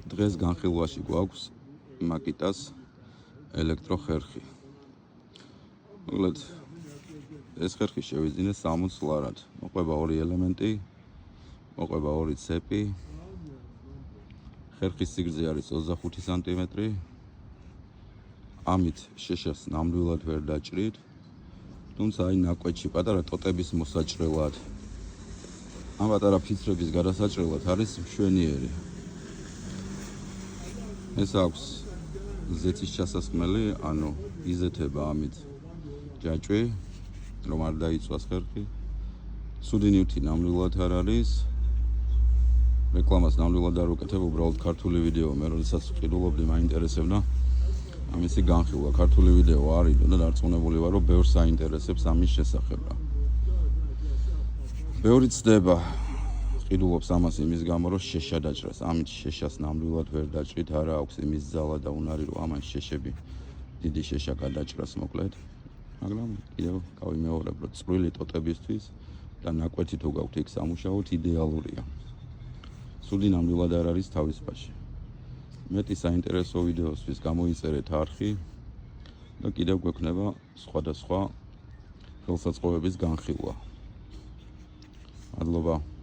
დღეს განხილვაში გვაქვს Makita's ელექტროხერხი. მოკლედ ეს ხერხი შევიძინე 60 ლარად. მოყვება 2 ელემენტი, მოყვება 2 ცეპი. ხერხის სიგრძე არის 25 სანტიმეტრი. ამით შეშას ნამდვილად ვერ დაჭრით. თუმცა აი ნაკვეთში პატარა ტოტების მოსაჭრელად, ამ პატარა ფიცრების გადასაჭრელად არის მშვენიერი. ეს აქვს ზეთის ჩასასხმელი, ანუ იზეთება ამით ჯაჭვი, რომ არ დაიწვას ხერხი. ცუდი ნივთი ნამდვილად არ არის. რეკლამას ნამდვილად არ ვუკეთებ, უბრალოდ ქართული ვიდეო. მე როდესაც ვყიდულობდი, მაინტერესებდა ამისი განხილვა. ქართული ვიდეო არის და დარწმუნებული ვარ, რომ ბევრს აინტერესებს ამის შესახებ. ბევრი ცდება ყიდულობს ამას იმის გამო, რომ შეშა დაჭრას. ამით შეშას ნამდვილად ვერ დაჭრით, არა აქვს იმის ძალა და უნარი, რომ ამან შეშები დიდი შეშა გადაჭრას მოკლედ. მაგრამ კიდევ გავიმეორებ, რომ წვრილი ტოტებისთვის და ნაკვეთი თუ გაქვთ იქ სამუშაოთ, იდეალურია. სუდი ნამდვილად არ არის თავისუფაში. მეტი საინტერესო ვიდეოსთვის გამოიწერეთ არხი და კიდევ გვექნება სხვადასხვა ხელსაწყოების განხილვა. მადლობა.